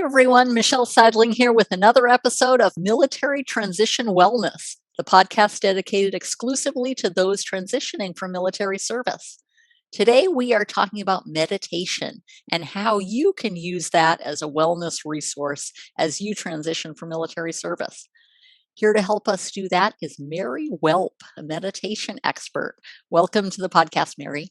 everyone, Michelle Seidling here with another episode of Military Transition Wellness, the podcast dedicated exclusively to those transitioning from military service. Today, we are talking about meditation and how you can use that as a wellness resource as you transition from military service. Here to help us do that is Mary Welp, a meditation expert. Welcome to the podcast, Mary.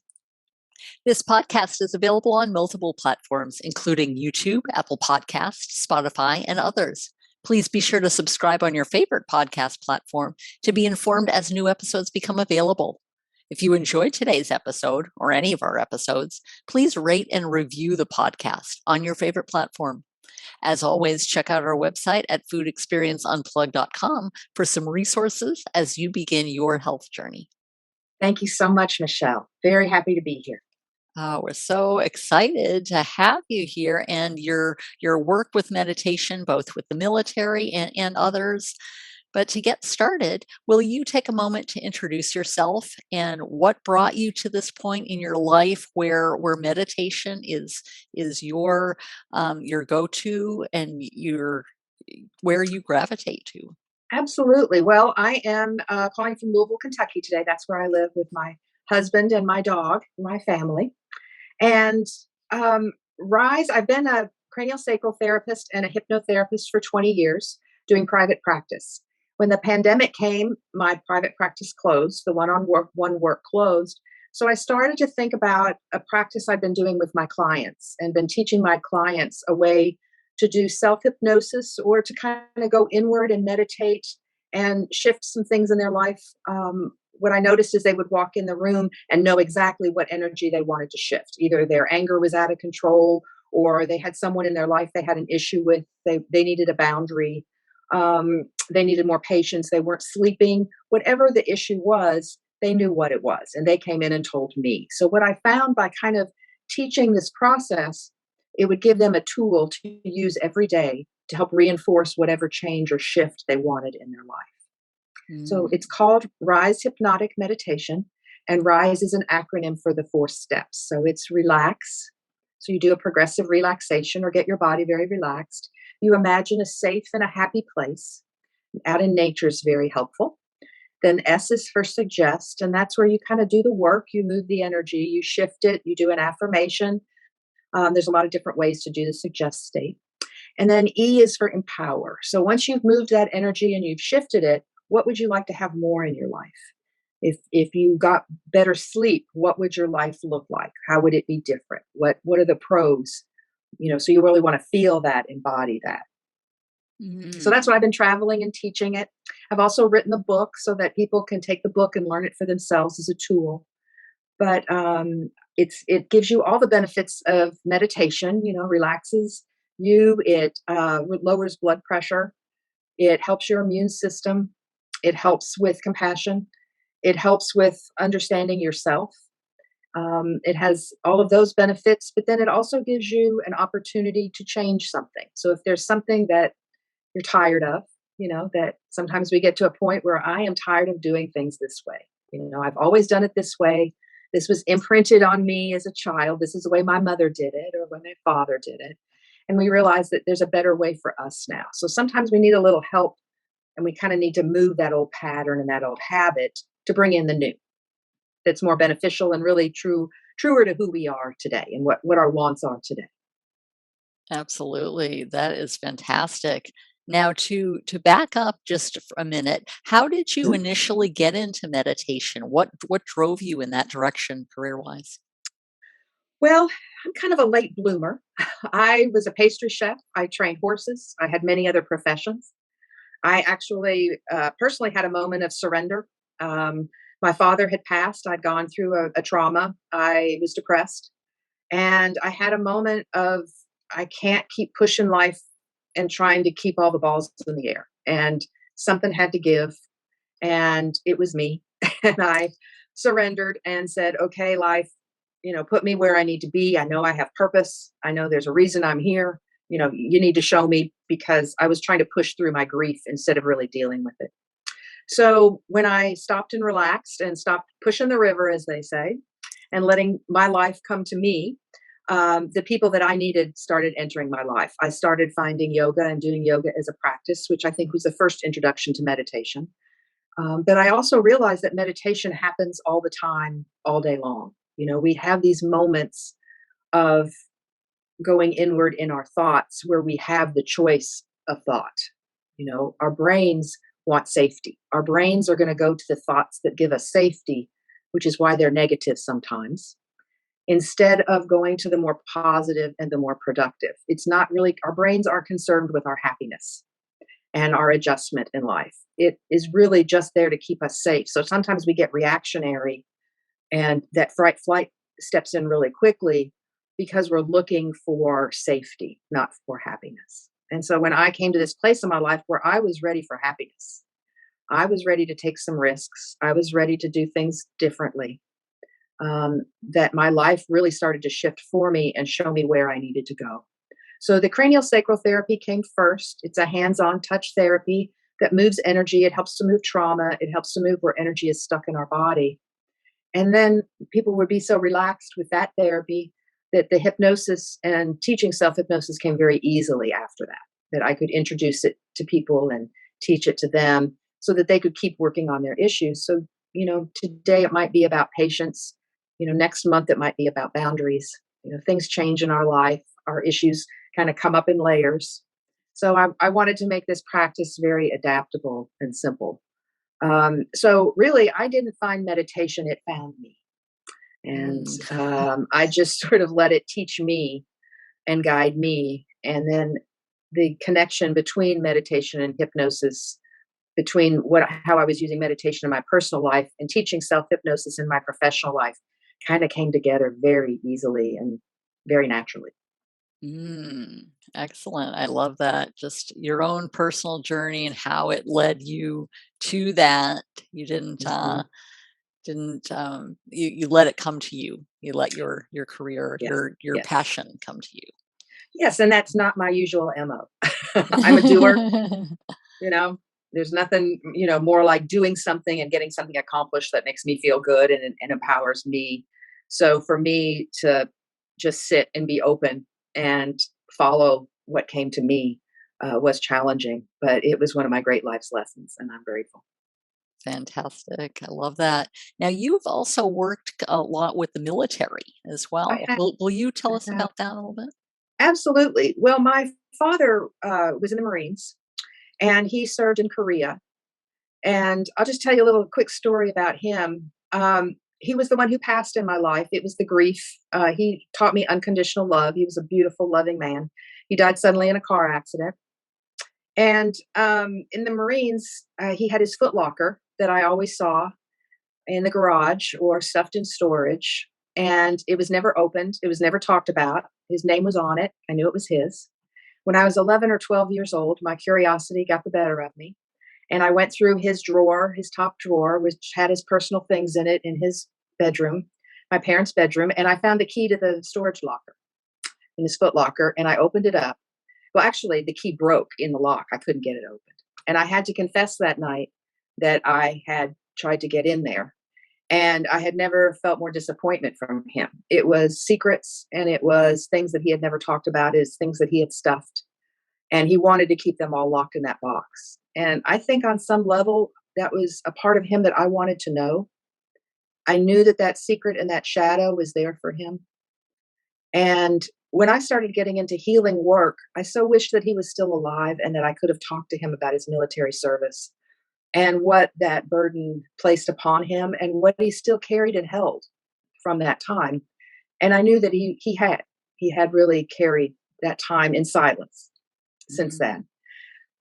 This podcast is available on multiple platforms, including YouTube, Apple Podcasts, Spotify, and others. Please be sure to subscribe on your favorite podcast platform to be informed as new episodes become available. If you enjoyed today's episode or any of our episodes, please rate and review the podcast on your favorite platform. As always, check out our website at foodexperienceunplugged.com for some resources as you begin your health journey. Thank you so much, Michelle. Very happy to be here. We're so excited to have you here and your work with meditation, both with the military and others. But to get started, will you take a moment to introduce yourself and what brought you to this point in your life where meditation is your go-to and where you gravitate to? Absolutely. Well, I am calling from Louisville, Kentucky today. That's where I live with my husband and my dog, my family. And Rise, I've been a craniosacral therapist and a hypnotherapist for 20 years doing private practice. When the pandemic came, my private practice closed. The one-on-one work closed. So I started to think about a practice I've been doing with my clients and been teaching my clients a way to do self-hypnosis or to kind of go inward and meditate and shift some things in their life. What I noticed is they would walk in the room and know exactly what energy they wanted to shift. Either their anger was out of control or they had someone in their life they had an issue with. They needed a boundary. They needed more patience. They weren't sleeping. Whatever the issue was, they knew what it was. And they came in and told me. So what I found by kind of teaching this process, it would give them a tool to use every day to help reinforce whatever change or shift they wanted in their life. So it's called Rise Hypnotic Meditation, and Rise is an acronym for the 4 steps. So it's relax. So you do a progressive relaxation or get your body very relaxed. You imagine a safe and a happy place. Out in nature is very helpful. Then S is for suggest, and that's where you kind of do the work. You move the energy, you shift it, you do an affirmation. There's a lot of different ways to do the suggest state. And then E is for empower. So once you've moved that energy and you've shifted it, what would you like to have more in your life? If you got better sleep, what would your life look like? How would it be different? What are the pros? So you really want to feel that, embody that. So that's what I've been traveling and teaching it. I've also written the book so that people can take the book and learn it for themselves as a tool. But it gives you all the benefits of meditation, relaxes you, it lowers blood pressure, it helps your immune system, it helps with compassion, it helps with understanding yourself. It has all of those benefits, but then it also gives you an opportunity to change something. So if there's something that you're tired of, that sometimes we get to a point where I am tired of doing things this way. I've always done it this way. This was imprinted on me as a child. This is the way my mother did it or when my father did it. And we realize that there's a better way for us now. So sometimes we need a little help and we kind of need to move that old pattern and that old habit to bring in the new that's more beneficial and really truer to who we are today and what our wants are today. Absolutely. That is fantastic. Now, to back up just for a minute, how did you initially get into meditation? What drove you in that direction career-wise? Well, I'm kind of a late bloomer. I was a pastry chef. I trained horses. I had many other professions. I actually personally had a moment of surrender. My father had passed. I'd gone through a trauma. I was depressed. And I had a moment of, I can't keep pushing life and trying to keep all the balls in the air. And something had to give. And it was me. And I surrendered and said, okay, life, put me where I need to be. I know I have purpose. I know there's a reason I'm here. You need to show me, because I was trying to push through my grief instead of really dealing with it. So when I stopped and relaxed and stopped pushing the river, as they say, and letting my life come to me, the people that I needed started entering my life. I started finding yoga and doing yoga as a practice, which I think was the first introduction to meditation. But I also realized that meditation happens all the time, all day long. We have these moments of going inward in our thoughts where we have the choice of thought. Our brains want safety. Our brains are going to go to the thoughts that give us safety, which is why they're negative sometimes, instead of going to the more positive and the more productive. It's not really, our brains are concerned with our happiness and our adjustment in life. It is really just there to keep us safe. So sometimes we get reactionary, and that fight flight steps in really quickly because we're looking for safety, not for happiness. And so when I came to this place in my life where I was ready for happiness, I was ready to take some risks, I was ready to do things differently, that my life really started to shift for me and show me where I needed to go. So the craniosacral therapy came first. It's a hands-on touch therapy that moves energy. It helps to move trauma. It helps to move where energy is stuck in our body. And then people would be so relaxed with that therapy that the hypnosis and teaching self-hypnosis came very easily after that I could introduce it to people and teach it to them so that they could keep working on their issues. So, today it might be about patience. Next month it might be about boundaries. Things change in our life. Our issues kind of come up in layers. So I wanted to make this practice very adaptable and simple. So really, I didn't find meditation, it found me. And I just sort of let it teach me and guide me. And then the connection between meditation and hypnosis, between how I was using meditation in my personal life and teaching self-hypnosis in my professional life, kind of came together very easily and very naturally. Excellent. I love that. Just your own personal journey and how it led you to that. You you let it come to you. You let your career, Yes. your Yes. passion come to you. Yes, and that's not my usual MO. I'm a doer. There's nothing, more like doing something and getting something accomplished that makes me feel good and empowers me. So for me to just sit and be open and follow what came to me was challenging, but it was one of my great life's lessons, and I'm grateful. Fantastic. I love that. Now, you've also worked a lot with the military as I well. have, Will you tell I us have. about that a little bit? Absolutely. Well, my father was in the Marines, and he served in Korea. And I'll just tell you a little quick story about him. He was the one who passed in my life. It was the grief. He taught me unconditional love. He was a beautiful, loving man. He died suddenly in a car accident. And in the Marines, he had his footlocker that I always saw in the garage or stuffed in storage. And it was never opened. It was never talked about. His name was on it. I knew it was his. When I was 11 or 12 years old, my curiosity got the better of me. And I went through his drawer, his top drawer, which had his personal things in it in his bedroom, my parents' bedroom. And I found the key to the storage locker in his footlocker. And I opened it up. Well, actually, the key broke in the lock. I couldn't get it opened. And I had to confess that night that I had tried to get in there. And I had never felt more disappointment from him. It was secrets, and it was things that he had never talked about, is things that he had stuffed. And he wanted to keep them all locked in that box. And I think on some level, that was a part of him that I wanted to know. I knew that that secret and that shadow was there for him. And when I started getting into healing work, I so wished that he was still alive and that I could have talked to him about his military service and what that burden placed upon him and what he still carried and held from that time. And I knew that he had really carried that time in silence since then.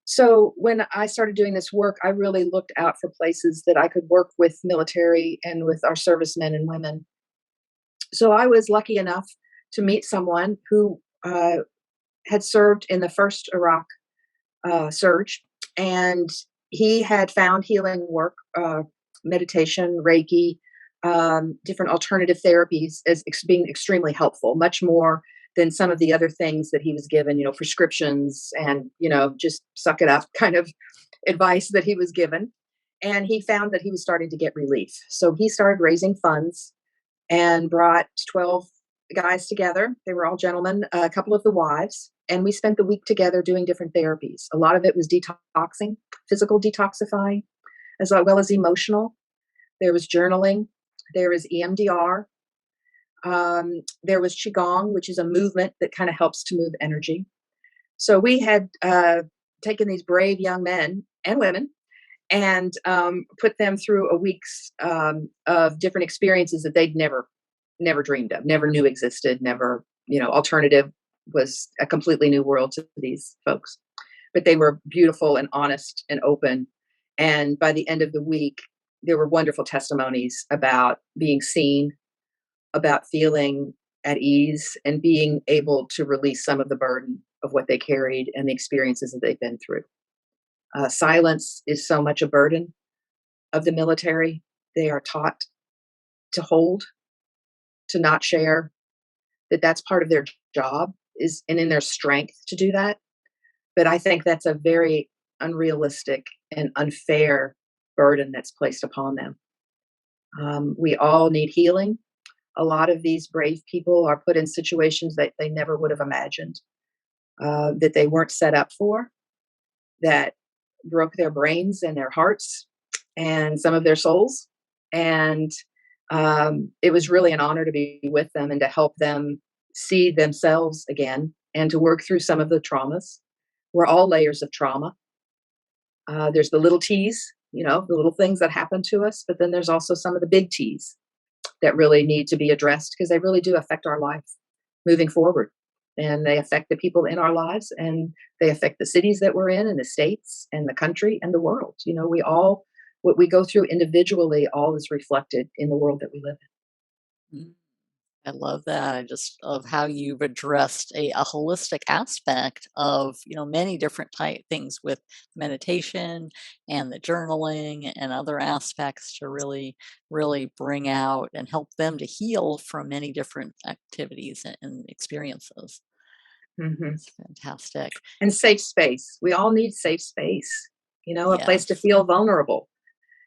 So when I started doing this work, I really looked out for places that I could work with military and with our servicemen and women. So I was lucky enough to meet someone who had served in the first Iraq surge, and he had found healing work, meditation, Reiki, different alternative therapies as being extremely helpful, much more than some of the other things that he was given, prescriptions and, just suck it up kind of advice that he was given. And he found that he was starting to get relief. So he started raising funds and brought 12 guys together. They were all gentlemen, a couple of the wives, and we spent the week together doing different therapies. A lot of it was detoxing, physical detoxifying, as well as emotional. There was journaling. There was EMDR. There was Qigong, which is a movement that kind of helps to move energy. So we had taken these brave young men and women and put them through a week's of different experiences that they'd never dreamed of, never knew existed, never, alternative was a completely new world to these folks. But they were beautiful and honest and open. And by the end of the week, there were wonderful testimonies about being seen, about feeling at ease, and being able to release some of the burden of what they carried and the experiences that they've been through. Silence is so much a burden of the military. They are taught to hold, to not share, that's part of their job is, and in their strength to do that. But I think that's a very unrealistic and unfair burden that's placed upon them. We all need healing. A lot of these brave people are put in situations that they never would have imagined, that they weren't set up for, that broke their brains and their hearts and some of their souls. And it was really an honor to be with them and to help them see themselves again and to work through some of the traumas. We're all layers of trauma. There's the little T's, the little things that happen to us, but then there's also some of the big T's that really need to be addressed because they really do affect our life moving forward. And they affect the people in our lives, and they affect the cities that we're in and the states and the country and the world. What we go through individually, all is reflected in the world that we live in. Mm. I love that. I just of how you've addressed a holistic aspect of many different type things with meditation and the journaling and other aspects to really bring out and help them to heal from many different activities and experiences. Mm-hmm. It's fantastic. And safe space. We all need safe space, a place to Yes. feel vulnerable.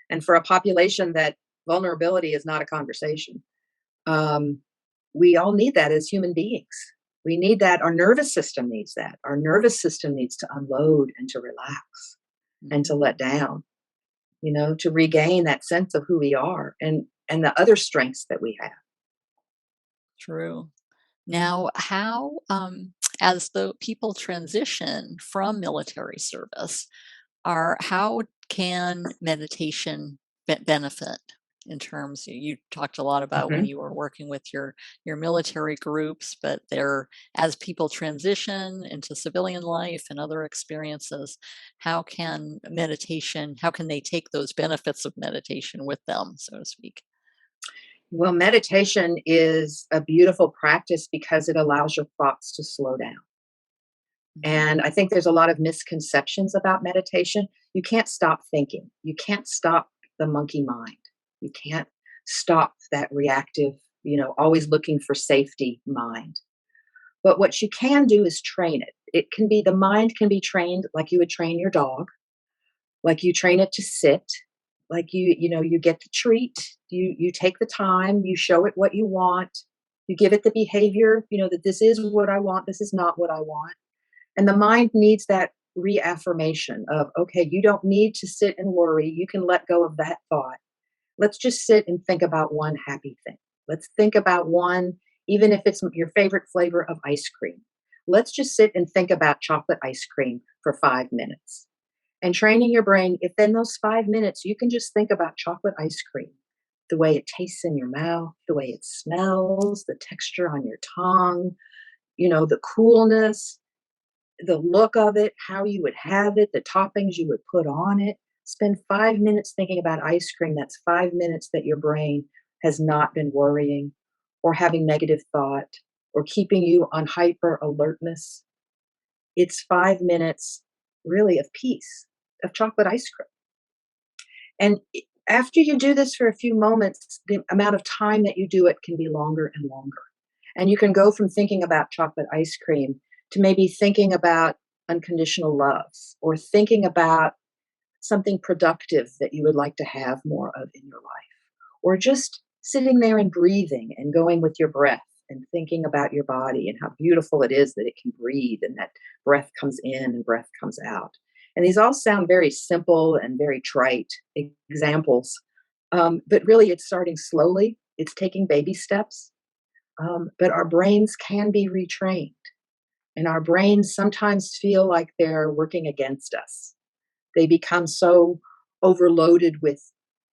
And for a population that vulnerability is not a conversation, we all need that as human beings. We need that. Our nervous system needs that. Our nervous system needs to unload and to relax and to let down, to regain that sense of who we are and the other strengths that we have. True. Now, how, as the people transition from military service, how can meditation benefit in terms you talked a lot about when Mm-hmm. you were working with your military groups, but as people transition into civilian life and other experiences, how can they take those benefits of meditation with them, so to speak? Well, meditation is a beautiful practice because it allows your thoughts to slow down. And I think there's a lot of misconceptions about meditation. You can't stop thinking. You can't stop the monkey mind. You can't stop that reactive, always looking for safety mind. But what you can do is train it. The mind can be trained like you would train your dog, like you train it to sit, like you get the treat, you take the time, you show it what you want, you give it the behavior, that this is what I want, this is not what I want. And the mind needs that reaffirmation of, okay, you don't need to sit and worry. You can let go of that thought. Let's just sit and think about one happy thing. Let's think about one, even if it's your favorite flavor of ice cream. Let's just sit and think about chocolate ice cream for 5 minutes. And training your brain, if in those 5 minutes you can just think about chocolate ice cream, the way it tastes in your mouth, the way it smells, the texture on your tongue, the coolness, the look of it, how you would have it, the toppings you would put on it. Spend 5 minutes thinking about ice cream. That's 5 minutes that your brain has not been worrying or having negative thought or keeping you on hyper alertness. It's 5 minutes really of peace, of chocolate ice cream. And after you do this for a few moments, the amount of time that you do it can be longer and longer. And you can go from thinking about chocolate ice cream to maybe thinking about unconditional love or thinking about something productive that you would like to have more of in your life, or just sitting there and breathing and going with your breath and thinking about your body and how beautiful it is that it can breathe and that breath comes in and breath comes out. And these all sound very simple and very trite examples, but really it's starting slowly. It's taking baby steps, but our brains can be retrained. And our brains sometimes feel like they're working against us. They become so overloaded with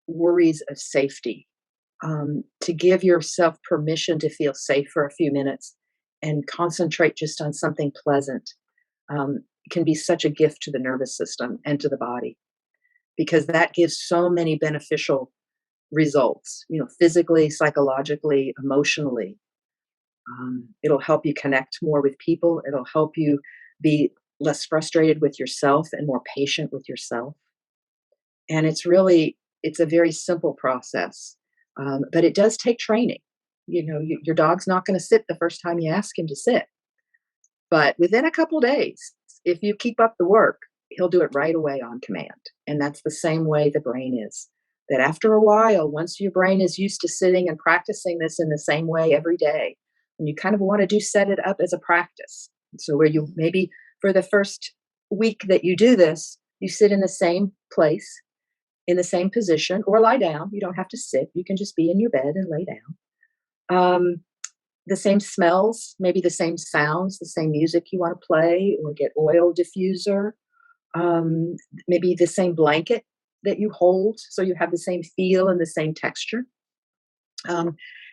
worries of safety. To give yourself permission to feel safe for a few minutes and concentrate just on something pleasant can be such a gift to the nervous system and to the body, because that gives so many beneficial results, physically, psychologically, emotionally. It'll help you connect more with people. It'll help you be less frustrated with yourself and more patient with yourself. And it's a very simple process, but it does take training. Your dog's not going to sit the first time you ask him to sit, but within a couple days, if you keep up the work, he'll do it right away on command. And that's the same way the brain is. That after a while, once your brain is used to sitting and practicing this in the same way every day, and you kind of want to set it up as a practice. So where you maybe for the first week that you do this, you sit in the same place, in the same position, or lie down. You don't have to sit. You can just be in your bed and lay down. The same smells, maybe the same sounds, the same music you want to play, or get oil diffuser. Maybe the same blanket that you hold, so you have the same feel and the same texture.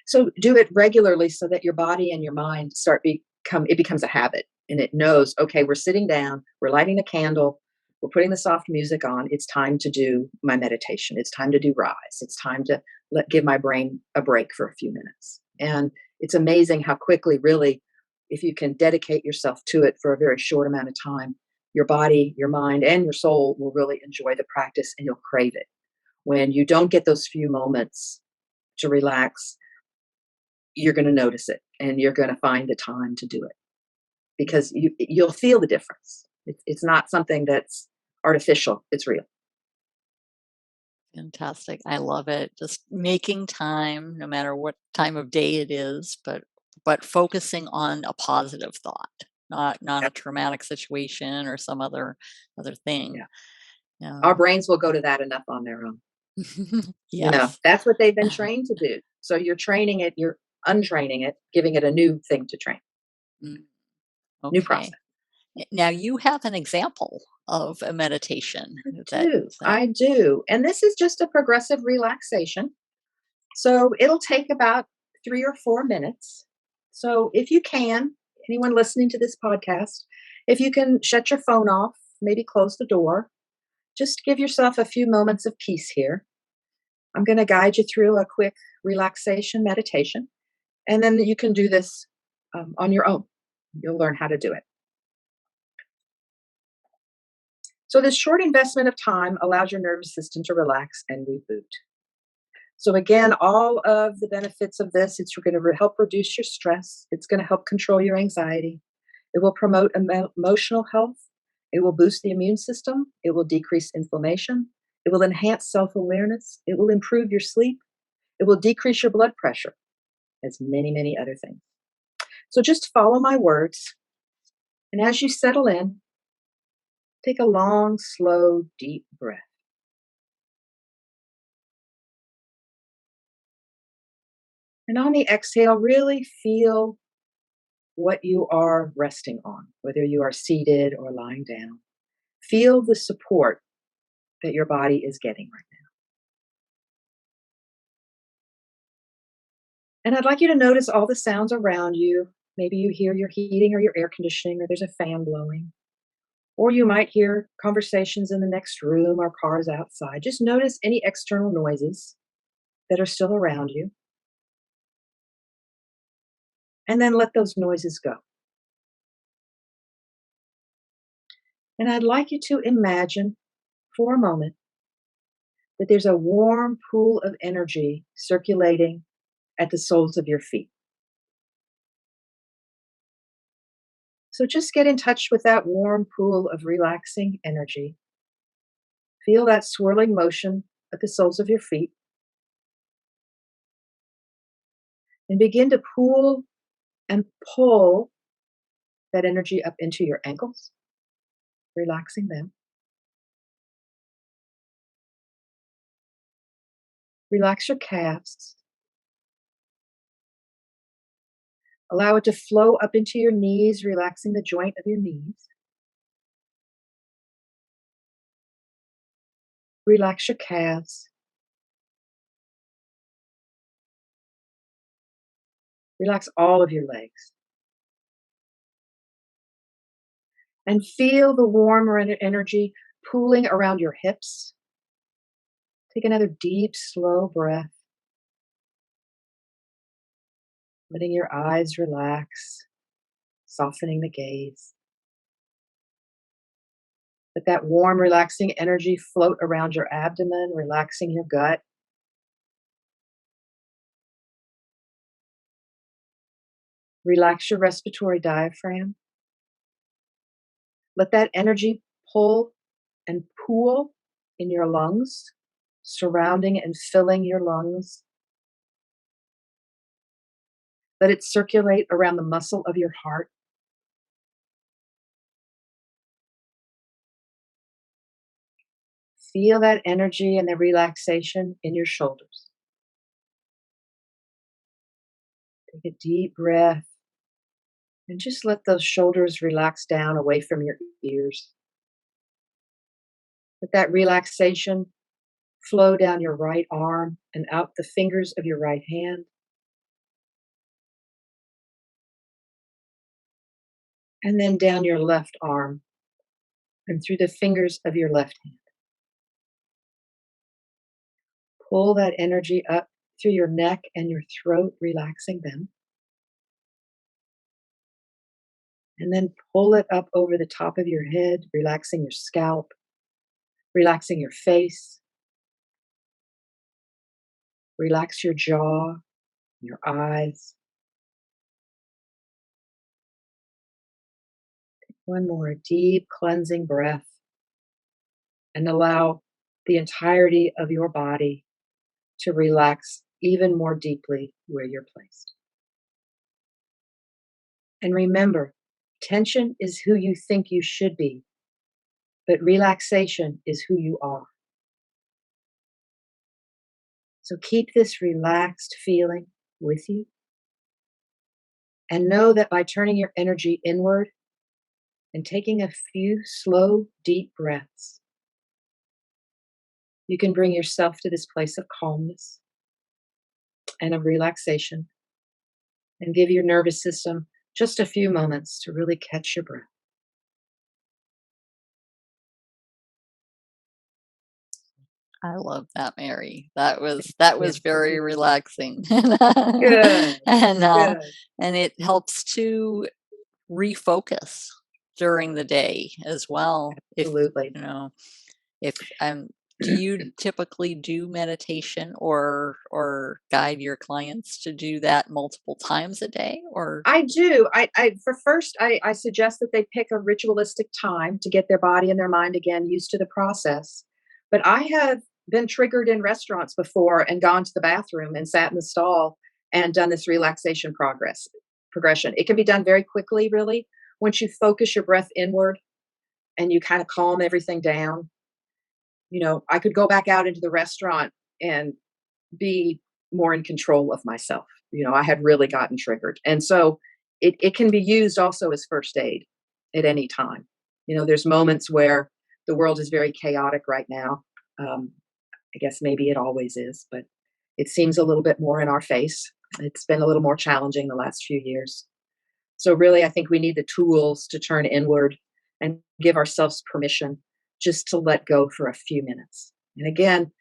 So do it regularly so that your body and your mind it becomes a habit, and it knows, okay, we're sitting down, we're lighting a candle, we're putting the soft music on. It's time to do my meditation. It's time to do rise. It's time to give my brain a break for a few minutes. And it's amazing how quickly, really, if you can dedicate yourself to it for a very short amount of time, your body, your mind, and your soul will really enjoy the practice, and you'll crave it. When you don't get those few moments to relax, you're going to notice it, and you're going to find the time to do it, because you'll feel the difference. It's not something that's artificial. It's real. Fantastic. I love it. Just making time, no matter what time of day it is, but focusing on a positive thought, not a traumatic situation or some other thing. Yeah. Yeah. Our brains will go to that enough on their own. Yes. That's what they've been trained to do. So you're training it, you're untraining it, giving it a new thing to train. Mm, New okay. process. Now you have an example of a meditation I do. And this is just a progressive relaxation. So it'll take about 3 or 4 minutes. So if you can, anyone listening to this podcast, if you can shut your phone off, maybe close the door, just give yourself a few moments of peace here. I'm going to guide you through a quick relaxation meditation, and then you can do this on your own. You'll learn how to do it. So this short investment of time allows your nervous system to relax and reboot. So again, all of the benefits of this, it's going to help reduce your stress. It's going to help control your anxiety. It will promote emotional health. It will boost the immune system. It will decrease inflammation. It will enhance self-awareness. It will improve your sleep. It will decrease your blood pressure, as many, many other things. So just follow my words. And as you settle in, take a long, slow, deep breath. And on the exhale, really feel what you are resting on, whether you are seated or lying down. Feel the support that your body is getting right now. And I'd like you to notice all the sounds around you. Maybe you hear your heating or your air conditioning, or there's a fan blowing. Or you might hear conversations in the next room or cars outside. Just notice any external noises that are still around you. And then let those noises go. And I'd like you to imagine for a moment that there's a warm pool of energy circulating at the soles of your feet. So just get in touch with that warm pool of relaxing energy. Feel that swirling motion at the soles of your feet. And begin to pull and pull that energy up into your ankles, relaxing them. Relax your calves. Allow it to flow up into your knees, relaxing the joint of your knees. Relax your calves. Relax all of your legs. And feel the warm energy pooling around your hips. Take another deep, slow breath. Letting your eyes relax, softening the gaze. Let that warm, relaxing energy float around your abdomen, relaxing your gut. Relax your respiratory diaphragm. Let that energy pull and pool in your lungs, surrounding and filling your lungs. Let it circulate around the muscle of your heart. Feel that energy and the relaxation in your shoulders. Take a deep breath and just let those shoulders relax down away from your ears. Let that relaxation flow down your right arm and out the fingers of your right hand. And then down your left arm and through the fingers of your left hand. Pull that energy up through your neck and your throat, relaxing them. And then pull it up over the top of your head, relaxing your scalp, relaxing your face. Relax your jaw, your eyes. One more deep cleansing breath and allow the entirety of your body to relax even more deeply where you're placed. And remember, tension is who you think you should be, but relaxation is who you are. So keep this relaxed feeling with you and know that by turning your energy inward and taking a few slow, deep breaths, you can bring yourself to this place of calmness and of relaxation and give your nervous system just a few moments to really catch your breath. I love that, Mary. That was very relaxing. Good, and good. and it helps to refocus during the day as well. If Absolutely. you know, if do you typically do meditation or guide your clients to do that multiple times a day? Or I do. I suggest that they pick a ritualistic time to get their body and their mind again used to the process. But I have been triggered in restaurants before and gone to the bathroom and sat in the stall and done this relaxation progression. It can be done very quickly, really, once you focus your breath inward and you kind of calm everything down. I could go back out into the restaurant and be more in control of myself. I had really gotten triggered. And so it can be used also as first aid at any time. There's moments where the world is very chaotic right now. I guess maybe it always is, but it seems a little bit more in our face. It's been a little more challenging the last few years. So, really, I think we need the tools to turn inward and give ourselves permission just to let go for a few minutes. And again,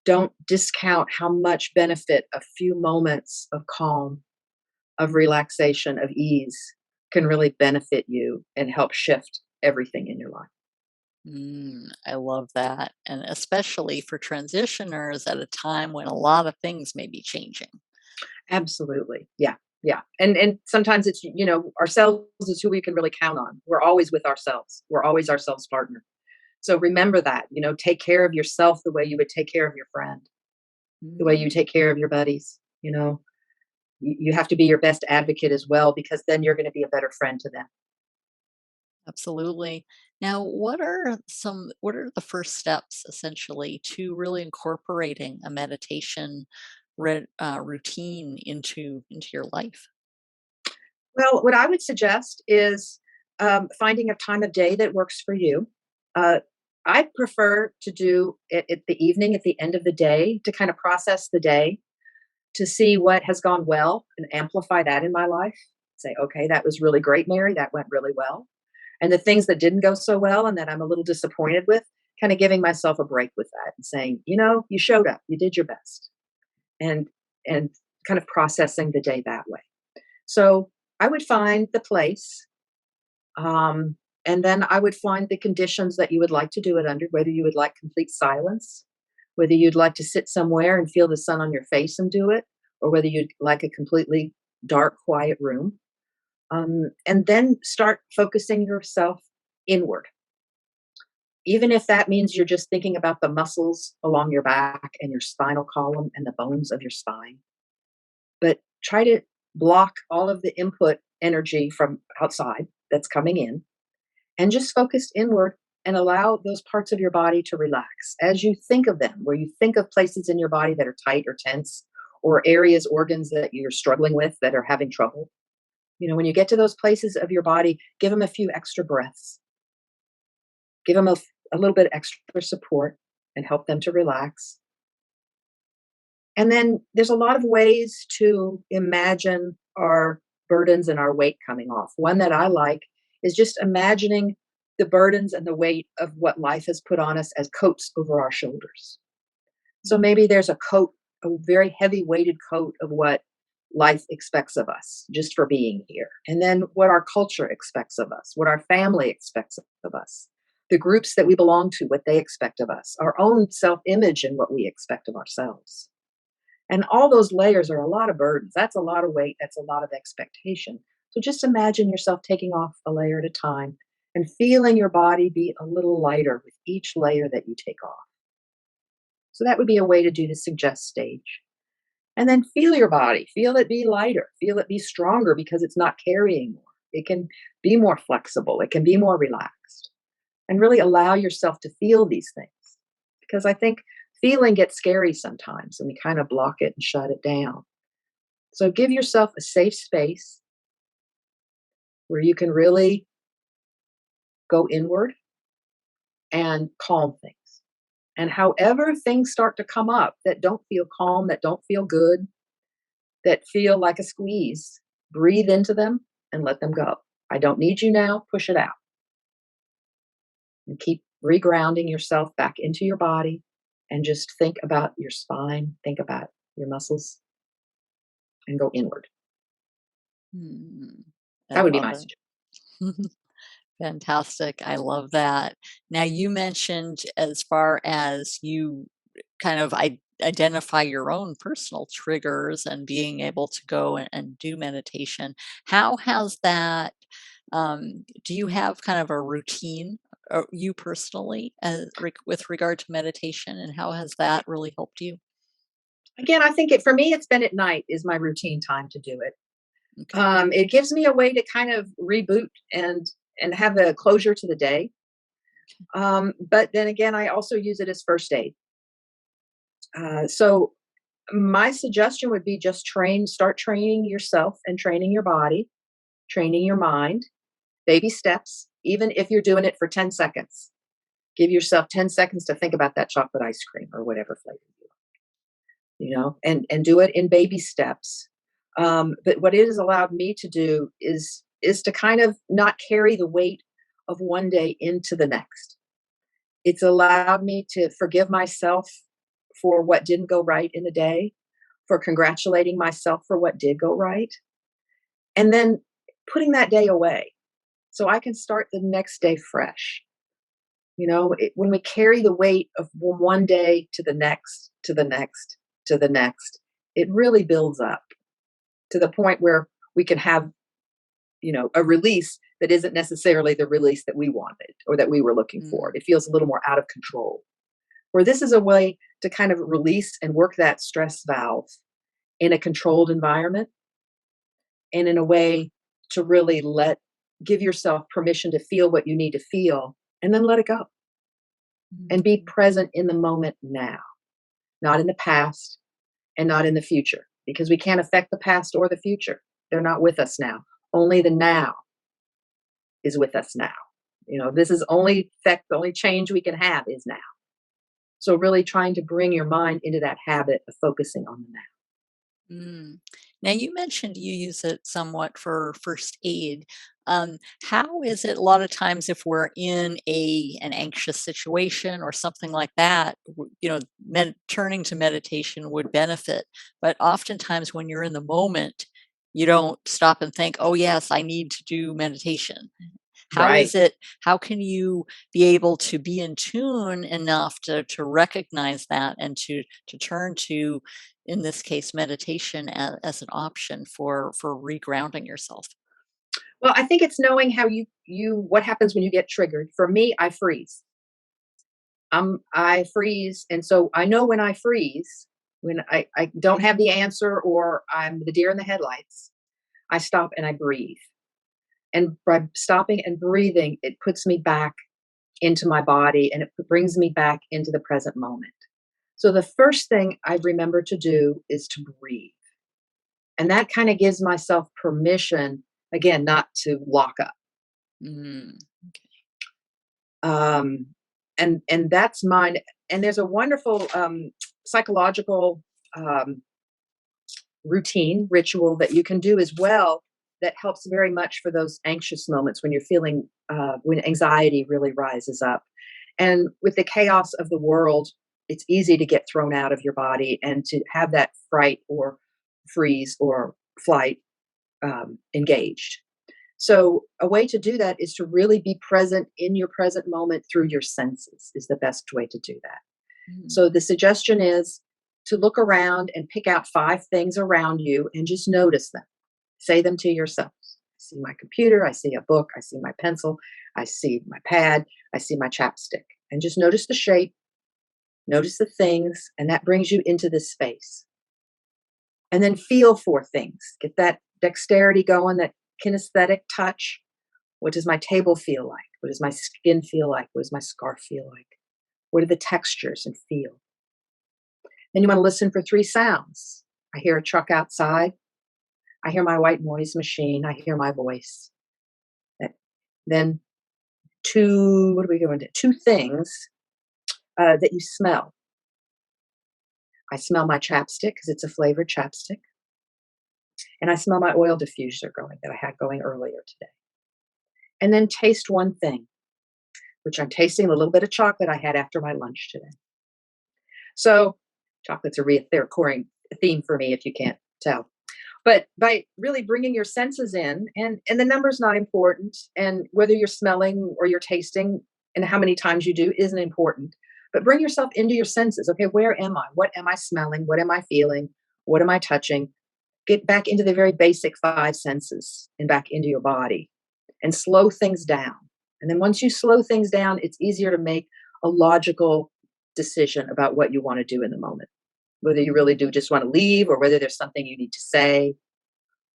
don't discount how much benefit a few moments of calm, of relaxation, of ease can really benefit you and help shift everything in your life. I love that, and especially for transitioners at a time when a lot of things may be changing. Absolutely. Yeah. Yeah. And sometimes it's, ourselves is who we can really count on. We're always with ourselves. We're always ourselves partner. So remember that, take care of yourself the way you would take care of your friend, the way Mm. you take care of your buddies. You have to be your best advocate as well, because then you're going to be a better friend to them. Absolutely. Now, what are the first steps essentially to really incorporating a meditation routine into your life? Well, what I would suggest is finding a time of day that works for you. Uh, I prefer to do it at the evening, at the end of the day, to kind of process the day, to see what has gone well and amplify that in my life. Say, okay, that was really great, Mary. That went really well. And the things that didn't go so well and that I'm a little disappointed with, kind of giving myself a break with that and saying, you showed up, you did your best, and and kind of processing the day that way. So I would find the place, um, and then I would find the conditions that you would like to do it under, whether you would like complete silence, whether you'd like to sit somewhere and feel the sun on your face and do it, or whether you'd like a completely dark, quiet room. And then start focusing yourself inward. Even if that means you're just thinking about the muscles along your back and your spinal column and the bones of your spine. But try to block all of the input energy from outside that's coming in, and just focus inward and allow those parts of your body to relax as you think of them, where you think of places in your body that are tight or tense, or areas, organs that you're struggling with that are having trouble. When you get to those places of your body, give them a few extra breaths, give them a little bit extra support and help them to relax. And then there's a lot of ways to imagine our burdens and our weight coming off. One that I like is just imagining the burdens and the weight of what life has put on us as coats over our shoulders. So maybe there's a coat, a very heavy weighted coat of what life expects of us just for being here. And then what our culture expects of us, what our family expects of us, the groups that we belong to, what they expect of us, our own self image and what we expect of ourselves. And all those layers are a lot of burdens. That's a lot of weight. That's a lot of expectation. So just imagine yourself taking off a layer at a time and feeling your body be a little lighter with each layer that you take off. So that would be a way to do the suggest stage. And then feel your body, feel it be lighter, feel it be stronger because it's not carrying more. It can be more flexible, it can be more relaxed, and really allow yourself to feel these things. Because I think feeling gets scary sometimes and we kind of block it and shut it down. So give yourself a safe space where you can really go inward and calm things. And however things start to come up that don't feel calm, that don't feel good, that feel like a squeeze, breathe into them and let them go. I don't need you now, push it out. And keep regrounding yourself back into your body, and just think about your spine, think about your muscles, and go inward. Hmm, I That would be love my it. suggestion. Fantastic. I love that. Now, you mentioned as far as you kind of identify your own personal triggers and being able to go and do meditation. How has that, do you have kind of a routine, you personally, with regard to meditation, and how has that really helped you? Again, I think for me, it's been at night is my routine time to do it. Okay. It gives me a way to kind of reboot and have a closure to the day. But then again, I also use it as first aid. So my suggestion would be just start training yourself and training your body, training your mind, baby steps, even if you're doing it for 10 seconds. Give yourself 10 seconds to think about that chocolate ice cream or whatever flavor and do it in baby steps. But what it has allowed me to do is to kind of not carry the weight of one day into the next. It's allowed me to forgive myself for what didn't go right in the day, for congratulating myself for what did go right, and then putting that day away so I can start the next day fresh. When we carry the weight of one day to the next, to the next, to the next, it really builds up to the point where we can have, a release that isn't necessarily the release that we wanted or that we were looking for. Mm, It feels a little more out of control. Where this is a way to kind of release and work that stress valve in a controlled environment and in a way to really give yourself permission to feel what you need to feel and then let it go and be present in the moment now, not in the past and not in the future, because we can't affect the past or the future. They're not with us now. Only the now is with us now. This is the only change we can have is now. So really trying to bring your mind into that habit of focusing on the now. Now, you mentioned you use it somewhat for first aid. How is it a lot of times if we're in an anxious situation or something like that, turning to meditation would benefit. But oftentimes when you're in the moment, you don't stop and think, oh, yes, I need to do meditation. How Right. is it? How can you be able to be in tune enough to recognize that and to turn to, in this case, meditation as an option for regrounding yourself? Well, I think it's knowing how what happens when you get triggered. For me, I freeze. I freeze. And so I know when I freeze, when I don't have the answer or I'm the deer in the headlights, I stop and I breathe. And by stopping and breathing, it puts me back into my body and it brings me back into the present moment. So the first thing I remember to do is to breathe. And that kind of gives myself permission, again, not to lock up. Mm. Um, and that's mine. And there's a wonderful psychological routine ritual that you can do as well that helps very much for those anxious moments when you're feeling when anxiety really rises up. And with the chaos of the world, it's easy to get thrown out of your body and to have that fright or freeze or flight engaged. So a way to do that is to really be present in your present moment through your senses is the best way to do that. Mm. So the suggestion is to look around and pick out 5 things around you and just notice them. Say them to yourself. I see my computer, I see a book, I see my pencil, I see my pad, I see my chapstick. And just notice the shape, notice the things, and that brings you into this space. And then feel for things. Get that dexterity going, that kinesthetic touch. What does my table feel like? What does my skin feel like? What does my scarf feel like? What are the textures and feel? Then you want to listen for 3 sounds. I hear a truck outside. I hear my white noise machine. I hear my voice. Then 2, what are we going to? 2 things that you smell. I smell my chapstick because it's a flavored chapstick. And I smell my oil diffuser that I had going earlier today. And then taste one thing, which I'm tasting a little bit of chocolate I had after my lunch today. So chocolate's a recurring theme for me if you can't tell. But by really bringing your senses in, and the number's not important, and whether you're smelling or you're tasting and how many times you do isn't important, but bring yourself into your senses. Okay, where am I? What am I smelling? What am I feeling? What am I touching? Get back into the very basic 5 senses and back into your body and slow things down. And then once you slow things down, it's easier to make a logical decision about what you want to do in the moment. Whether you really do just want to leave or whether there's something you need to say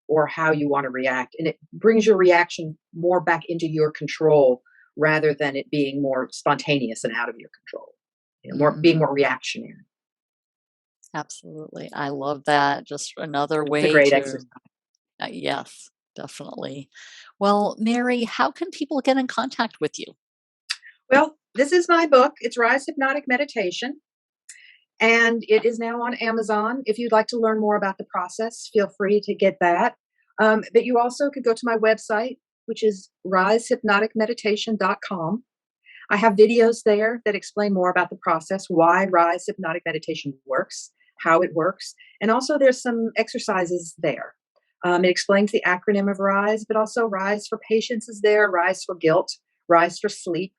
or how you want to react. And it brings your reaction more back into your control rather than it being more spontaneous and out of your control. Being more reactionary. Absolutely. I love that. Just another It's a way great to, exercise. yes, definitely. Well, Mary, how can people get in contact with you? Well, this is my book. It's Rise Hypnotic Meditation. And it is now on Amazon. If you'd like to learn more about the process, feel free to get that. But you also could go to my website, which is risehypnoticmeditation.com. I have videos there that explain more about the process, why Rise Hypnotic Meditation works, how it works. And also there's some exercises there. It explains the acronym of RISE, but also RISE for patience is there, RISE for guilt, RISE for sleep.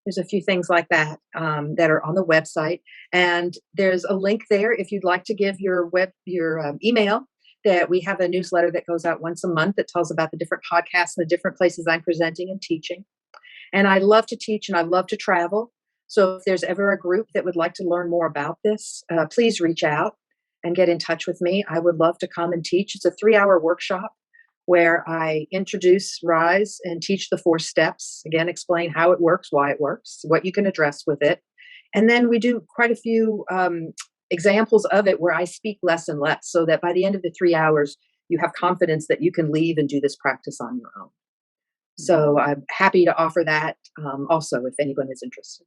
There's a few things like that that are on the website. And there's a link there if you'd like to give your email, that we have a newsletter that goes out once a month that tells about the different podcasts and the different places I'm presenting and teaching. And I love to teach and I love to travel. So if there's ever a group that would like to learn more about this, please reach out. and get in touch with me, I would love to come and teach. It's a 3-hour workshop where I introduce Rise and teach the 4 steps. Again, explain how it works, why it works, what you can address with it. And then we do quite a few examples of it where I speak less and less, so that by the end of the 3 hours, you have confidence that you can leave and do this practice on your own. So I'm happy to offer that also if anyone is interested.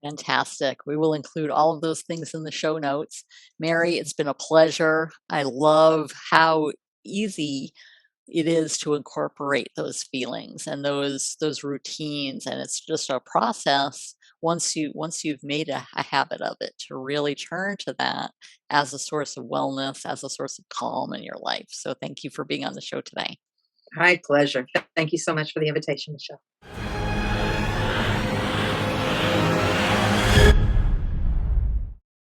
Fantastic. We will include all of those things in the show notes. Mary, it's been a pleasure. I love how easy it is to incorporate those feelings and those routines, and it's just a process once you've made a habit of it to really turn to that as a source of wellness, as a source of calm in your life. So thank you for being on the show today. My pleasure. Thank you so much for the invitation, Michelle.